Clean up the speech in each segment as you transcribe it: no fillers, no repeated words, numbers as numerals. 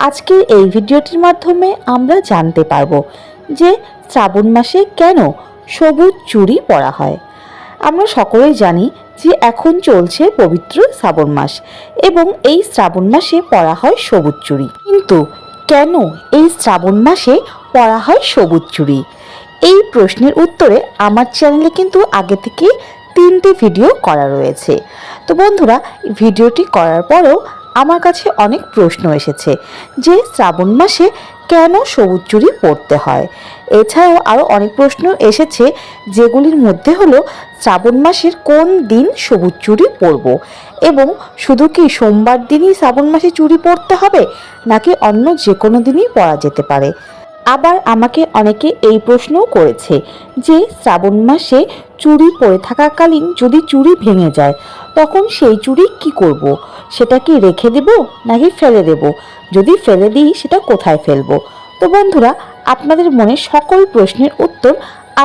আজকের এই ভিডিওটির মাধ্যমে আমরা জানতে পারবো যে শ্রাবণ মাসে কেন সবুজ চুড়ি পরা হয়। আমরা সকলেই জানি যে এখন চলছে পবিত্র শ্রাবণ মাস এবং এই শ্রাবণ মাসে পরা হয় সবুজ চুড়ি। কিন্তু কেন এই শ্রাবণ মাসে পরা হয় সবুজ চুড়ি, এই প্রশ্নের উত্তরে আমার চ্যানেলে কিন্তু আগে থেকে 3টে ভিডিও করা রয়েছে। তো বন্ধুরা, ভিডিওটি করার পরেও আমার কাছে অনেক প্রশ্ন এসেছে যে শ্রাবণ মাসে কেন সবুজ চুড়ি পরতে হয়। এছাড়াও আরও অনেক প্রশ্ন এসেছে যেগুলির মধ্যে হলো শ্রাবণ মাসের কোন দিন সবুজ চুড়ি পরবো এবং শুধু কি সোমবার দিনই শ্রাবণ মাসে চুড়ি পরতে হবে নাকি অন্য যে কোনো দিনই পরা যেতে পারে। আবার আমাকে অনেকে এই প্রশ্নও করেছে যে শ্রাবণ মাসে চুড়ি পরে থাকাকালীন যদি চুড়ি ভেঙে যায় তখন সেই চুড়ি কি করব, সেটা কি রেখে দেব নাকি ফেলে দেব, যদি ফেলে দিই সেটা কোথায় ফেলবো। তো বন্ধুরা, আপনাদের মনে সকল প্রশ্নের উত্তর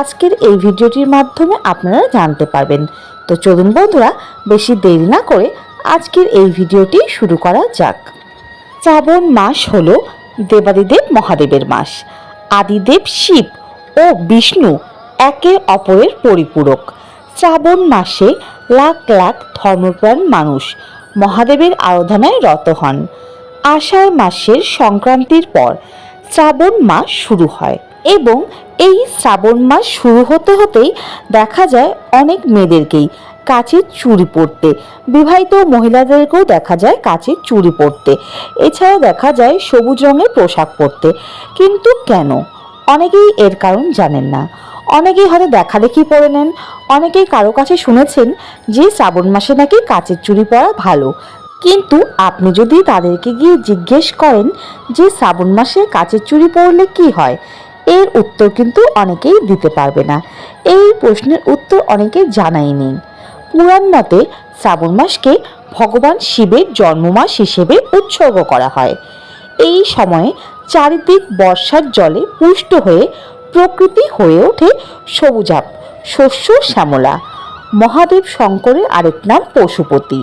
আজকের এই ভিডিওটির মাধ্যমে আপনারা জানতে পারবেন। তো চলুন বন্ধুরা, বেশি দেরি না করে আজকের এই ভিডিওটি শুরু করা যাক। শ্রাবণ মাস হলো দেবাদিদেব মহাদেবের মাস। আদিদেব শিব ও বিষ্ণু একে অপরের পরিপূরক। শ্রাবণ মাসে লাখ লাখ ধর্মপ্রাণ মানুষ মহাদেবের আরাধনায় রত হন। আষাঢ় মাসের সংক্রান্তির পর শ্রাবণ মাস শুরু হয় এবং এই শ্রাবণ মাস শুরু হতে হতেই দেখা যায় অনেক মেয়েদেরকেই কাচের চুড়ি পরতে, বিবাহিত মহিলাদেরকেও দেখা যায় কাচের চুড়ি পরতে, এছাড়াও দেখা যায় সবুজ রঙের পোশাক পরতে। কিন্তু কেন? অনেকেই এর কারণ জানেন না। অনেকেই হয়তো দেখাদেখি পরে নেন, অনেকেই কারো কাছে শুনেছেন যে শ্রাবণ মাসে নাকি কাচের চুড়ি পরা ভালো। কিন্তু আপনি যদি তাদেরকে গিয়ে জিজ্ঞেস করেন যে শ্রাবণ মাসে কাচের চুড়ি পরলে কি হয়, এর উত্তর কিন্তু অনেকেই দিতে পারবে না। এই প্রশ্নের উত্তর অনেকে জানাই নেই। পুরাণ মতে শ্রাবণ মাসকে ভগবান শিবের জন্মমাস হিসেবে উৎসর্গ করা হয়। এই সময়ে চারিদিক বর্ষার জলে পুষ্ট হয়ে প্রকৃতি হয়ে ওঠে সবুজাভ, শস্য শ্যামলা। মহাদেব শঙ্করের আরেক নাম পশুপতি।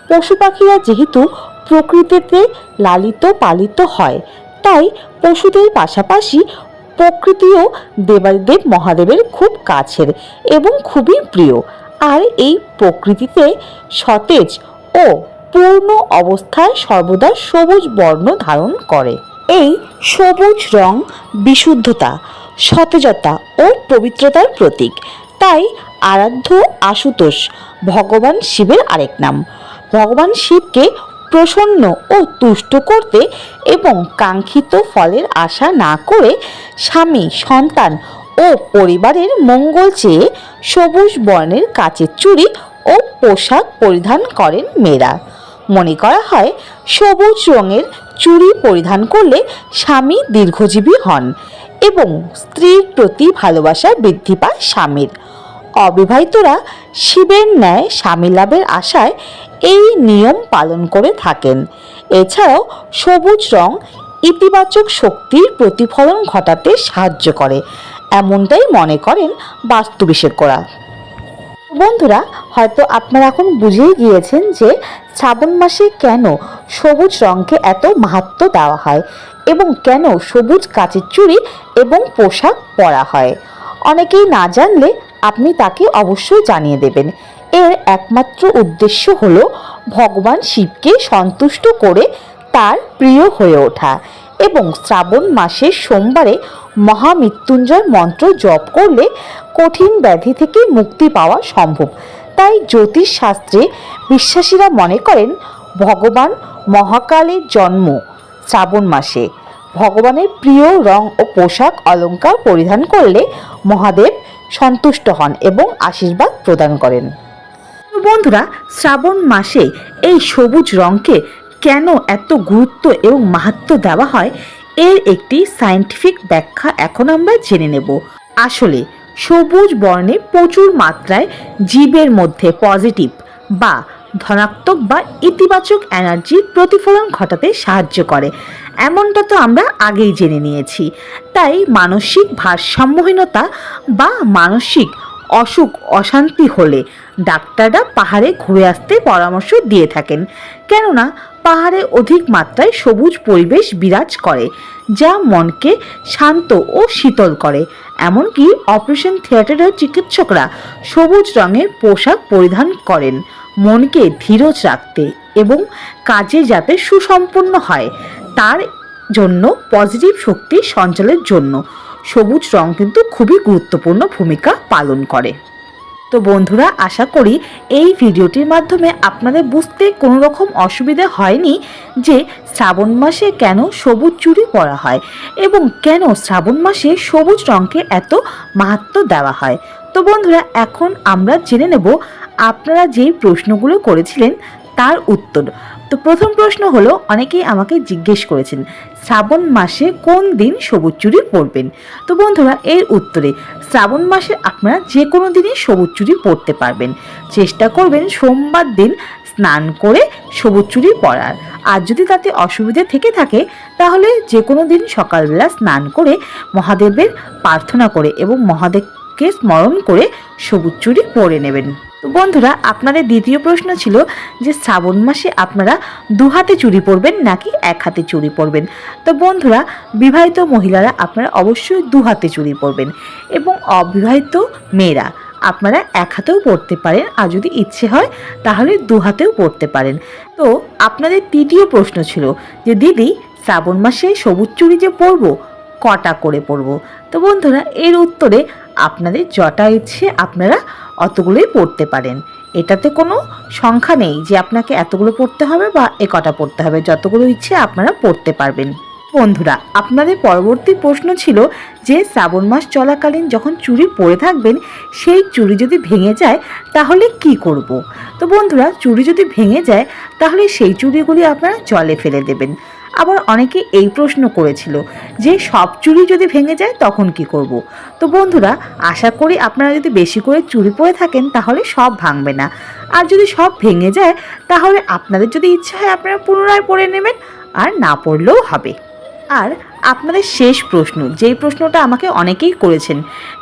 পশু পাখিরা যেহেতু প্রকৃতিতে লালিত পালিত হয়, তাই পশুদের পাশাপাশি প্রকৃতিও দেবাদিদেব মহাদেবের খুব কাছের এবং খুবই প্রিয়। আর এই প্রকৃতিতে সতেজ ও পূর্ণ অবস্থায় সর্বদা সবুজ বর্ণ ধারণ করে। এই সবুজ রং বিশুদ্ধতা, সতেজতা ও পবিত্রতার প্রতীক। তাই আরাধ্য আশুতোষ ভগবান শিবের আরেক নাম। ভগবান শিবকে প্রসন্ন ও তুষ্ট করতে এবং কাঙ্ক্ষিত ফলের আশা না করে স্বামী, সন্তান ও পরিবারের মঙ্গল চেয়ে সবুজ বর্ণের কাচের চুড়ি ও পোশাক পরিধান করেন মেয়েরা। মনে করা হয় সবুজ রঙের চুড়ি পরিধান করলে স্বামী দীর্ঘজীবী হন এবং স্ত্রীর প্রতি ভালোবাসা বৃদ্ধি পায় স্বামীর। অবিবাহিতরা শিবের ন্যায় স্বামী লাভের আশায় এই নিয়ম পালন করে থাকেন। এছাড়াও সবুজ রং ইতিবাচক শক্তির প্রতিফলন ঘটাতে সাহায্য করে, এমনটাই মনে করেন বাস্তু বিশেষজ্ঞরা। বন্ধুরা, হয়তো আপনারা এখন বুঝেই গিয়েছেন যে শ্রাবণ মাসে কেন সবুজ রঙকে এত মাহাত্ম্য দেওয়া হয় এবং কেন সবুজ কাচের চুড়ি এবং পোশাক পরা হয়। অনেকেই না জানলে আপনি তাকে অবশ্যই জানিয়ে দেবেন। এর একমাত্র উদ্দেশ্য হলো ভগবান শিবকে সন্তুষ্ট করে তার প্রিয় হয়ে ওঠা এবং শ্রাবণ মাসের সোমবারে মহামৃত্যুঞ্জয় মন্ত্র জপ করলে কঠিন ব্যাধি থেকে মুক্তি পাওয়া সম্ভব। তাই জ্যোতিষ শাস্ত্রে বিশ্বাসীরা মনে করেন ভগবান মহাকালের জন্ম শ্রাবণ মাসে। ভগবানের প্রিয় রং ও পোশাক অলঙ্কার পরিধান করলে মহাদেব সন্তুষ্ট হন এবং আশীর্বাদ প্রদান করেন। বন্ধুরা, শ্রাবণ মাসে এই সবুজ রঙকে কেন এত গুরুত্ব এবং মাহাত্ম্য দেওয়া হয়, এর একটি সায়েন্টিফিক ব্যাখ্যা এখন আমরা জেনে নেব। আসলে সবুজ বর্ণে প্রচুর মাত্রায় জীবের মধ্যে পজিটিভ বা ধনাত্মক বা ইতিবাচক এনার্জির প্রতিফলন ঘটাতে সাহায্য করে, এমনটা তো আমরা আগেই জেনে নিয়েছি। তাই মানসিক ভারসাম্যহীনতা বা মানসিক অসুখ অশান্তি হলে ডাক্তাররা পাহাড়ে ঘুরে আসতে পরামর্শ দিয়ে থাকেন, কেননা পাহাড়ে অধিক মাত্রায় সবুজ পরিবেশ বিরাজ করে, যা মনকে শান্ত ও শীতল করে। এমনকি অপারেশন থিয়েটারের চিকিৎসকরা সবুজ রঙের পোশাক পরিধান করেন মনকে ধীরজ রাখতে এবং কাজে যাতে সুসম্পন্ন হয় তার জন্য, পজিটিভ শক্তি সঞ্চারের জন্য সবুজ রং কিন্তু খুবই গুরুত্বপূর্ণ ভূমিকা পালন করে। তো বন্ধুরা, আশা করি এই ভিডিওটির মাধ্যমে আপনাদের বুঝতে কোনো রকম অসুবিধা হয়নি যে শ্রাবণ মাসে কেন সবুজ চুড়ি পরা হয় এবং কেন শ্রাবণ মাসে সবুজ রঙকে এত মাহাত্ম্য দেওয়া হয়। তো বন্ধুরা, এখন আমরা জেনে নেব আপনারা যেই প্রশ্নগুলো করেছিলেন তার উত্তর। তো প্রথম প্রশ্ন হলো, অনেকেই আমাকে জিজ্ঞেস করেছেন শ্রাবণ মাসে কোন দিন সবুজ চুড়ি পরবেন। তো বন্ধুরা, এর উত্তরে শ্রাবণ মাসে আপনারা যে কোনো দিনই সবুজ চুড়ি পরতে পারবেন। চেষ্টা করবেন সোমবার দিন স্নান করে সবুজ চুড়ি পরার। আর যদি তাতে অসুবিধে থেকে থাকে তাহলে যে কোনো দিন সকালবেলা স্নান করে মহাদেবের প্রার্থনা করে এবং মহাদেবকে স্মরণ করে সবুজ চুড়ি পরে নেবেন। তো বন্ধুরা, আপনাদের দ্বিতীয় প্রশ্ন ছিল যে শ্রাবণ মাসে আপনারা দু হাতে চুড়ি পরবেন নাকি এক হাতে চুড়ি পরবেন। তো বন্ধুরা, বিবাহিত মহিলারা আপনারা অবশ্যই দু হাতে চুড়ি পরবেন এবং অবিবাহিত মেয়েরা আপনারা এক হাতেও পরতে পারেন, আর যদি ইচ্ছে হয় তাহলে দু হাতেও পরতে পারেন। তো আপনাদের তৃতীয় প্রশ্ন ছিল যে দিদি শ্রাবণ মাসে সবুজ চুড়ি যে পরবো কটা করে পরবো। তো বন্ধুরা, এর উত্তরে আপনাদের যটা ইচ্ছে আপনারা অতগুলোই পড়তে পারেন। এটাতে কোনো সংখ্যা নেই যে আপনাকে এতগুলো পড়তে হবে বা এ কটা পড়তে হবে, যতগুলো ইচ্ছে আপনারা পড়তে পারবেন। বন্ধুরা, আপনাদের পরবর্তী প্রশ্ন ছিল যে শ্রাবণ মাস চলাকালীন যখন চুড়ি পরে থাকবেন সেই চুড়ি যদি ভেঙে যায় তাহলে কি করব। তো বন্ধুরা, চুড়ি যদি ভেঙে যায় তাহলে সেই চুড়িগুলি আপনারা জলে ফেলে দেবেন। আবার অনেকে এই প্রশ্ন করেছিল যে সব চুড়ি যদি ভেঙে যায় তখন কি করব। তো বন্ধুরা, আশা করি আপনারা যদি বেশি করে চুড়ি পরে থাকেন তাহলে সব ভাঙবে না, আর যদি সব ভেঙে যায় তাহলে আপনাদের যদি ইচ্ছা হয় আপনারা পুনরায় পরে নেবেন, আর না পড়লেও হবে। আর আপনাদের শেষ প্রশ্ন, যেই প্রশ্নটা আমাকে অনেকেই করেছেন,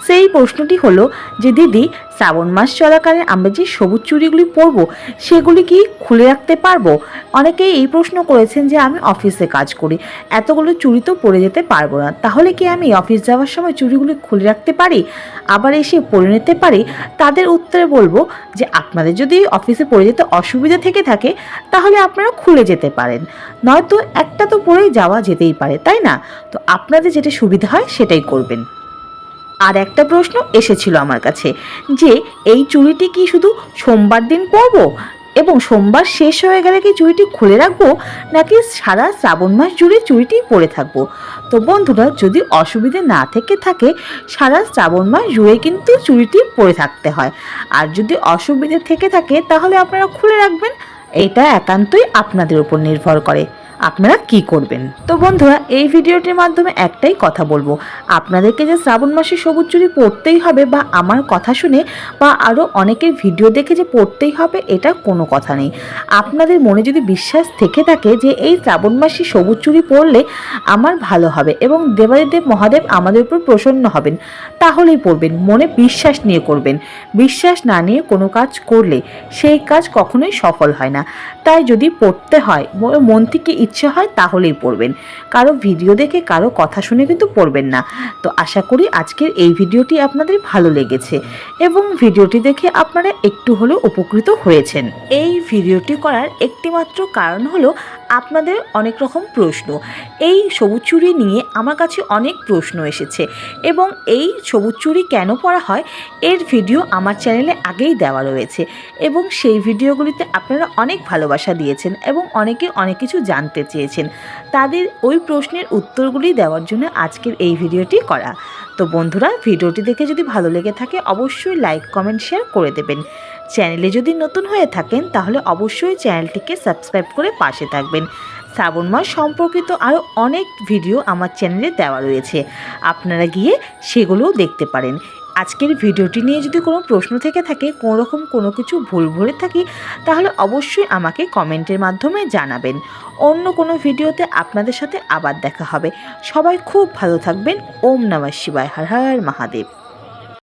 সেই প্রশ্নটি হলো যে দিদি শ্রাবণ মাস চলাকালীন আমরা যে সবুজ চুড়িগুলি পরবো সেগুলি কি খুলে রাখতে পারবো। অনেকেই এই প্রশ্ন করেছেন যে আমি অফিসে কাজ করি, এতগুলো চুড়ি তো পরে যেতে পারবো না, তাহলে কি আমি অফিস যাওয়ার সময় চুড়িগুলি খুলে রাখতে পারি আবার এসে পরে নিতে পারি। তাদের উত্তরে বলবো যে আপনাদের যদি অফিসে পরে যেতে অসুবিধা থেকে থাকে তাহলে আপনারা খুলে যেতে পারেন, নয়তো একটা তো পরেই যাওয়া যেতেই পারে, তাই না। তো আপনাদের যেটা সুবিধা হয় সেটাই করবেন। আর একটা প্রশ্ন এসেছিল আমার কাছে যে এই চুড়িটি কি শুধু সোমবার দিন পরবো এবং সোমবার শেষ হয়ে গেলে কি চুড়িটি খুলে রাখবো নাকি সারা শ্রাবণ মাস জুড়ে চুড়িটি পরে থাকবো। তো বন্ধুরা, যদি অসুবিধে না থেকে থাকে সারা শ্রাবণ মাস জুড়ে কিন্তু চুড়িটি পরে থাকতে হয়, আর যদি অসুবিধে থেকে থাকে তাহলে আপনারা খুলে রাখবেন। এটা একান্তই আপনাদের উপর নির্ভর করে আপনারা কি করবেন। তো বন্ধুরা, এই ভিডিওটির মাধ্যমে একটাই কথা বলবো, আপনাদেরকে যে শ্রাবণ মাসে সবুজ চুড়ি পরতেই হবে বা আমার কথা শুনে বা আরও অনেকের ভিডিও দেখে যে পরতেই হবে এটা কোনো কথা নেই। আপনাদের মনে যদি বিশ্বাস থেকে থাকে যে এই শ্রাবণ মাসে সবুজ চুড়ি পরলে আমার ভালো হবে এবং দেবাদিদেব মহাদেব আমাদের উপর প্রসন্ন হবেন, তাহলেই পরবেন। মনে বিশ্বাস নিয়ে করবেন, বিশ্বাস না নিয়ে কোনো কাজ করলে সেই কাজ কখনোই সফল হয় না। তাই যদি পড়তে হয় মন থেকে ইচ্ছে হয় তাহলেই পড়বেন, কারো ভিডিও দেখে কারো কথা শুনে কিন্তু পড়বেন না। তো আশা করি আজকের এই ভিডিওটি আপনাদের ভালো লেগেছে এবং ভিডিওটি দেখে আপনারা একটু হলেও উপকৃত হয়েছেন। এই ভিডিওটি করার একটিমাত্র কারণ হলো আপনাদের অনেক রকম প্রশ্ন। এই সবুজ চুড়ি নিয়ে আমার কাছে অনেক প্রশ্ন এসেছে এবং এই সবুজ চুড়ি কেন পরা হয় এর ভিডিও আমার চ্যানেলে আগেই দেওয়া রয়েছে এবং সেই ভিডিওগুলিতে আপনারা অনেক ভালোবাসা দিয়েছেন এবং অনেকে অনেক কিছু জানতে চেয়েছেন। তাদের ওই প্রশ্নের উত্তরগুলি দেওয়ার জন্য আজকের এই ভিডিওটি করা। তো বন্ধুরা, ভিডিওটি দেখে যদি ভালো লেগে থাকে অবশ্যই লাইক কমেন্ট শেয়ার করে দেবেন। চ্যানেলে যদি নতুন হয়ে থাকেন তাহলে অবশ্যই চ্যানেলটিকে সাবস্ক্রাইব করে পাশে থাকবেন। শ্রাবণ মাস সম্পর্কিত আরও অনেক ভিডিও আমার চ্যানেলে দেওয়া রয়েছে, আপনারা গিয়ে সেগুলোও দেখতে পারেন। আজকের ভিডিওটি নিয়ে যদি কোনো প্রশ্ন থেকে থাকে, কোনো রকম কোনো কিছু ভুল ভরে থাকি তাহলে অবশ্যই আমাকে কমেন্টের মাধ্যমে জানাবেন। অন্য কোনো ভিডিওতে আপনাদের সাথে আবার দেখা হবে। সবাই খুব ভালো থাকবেন। ওম নমঃ শিবায়। হর হর মহাদেব।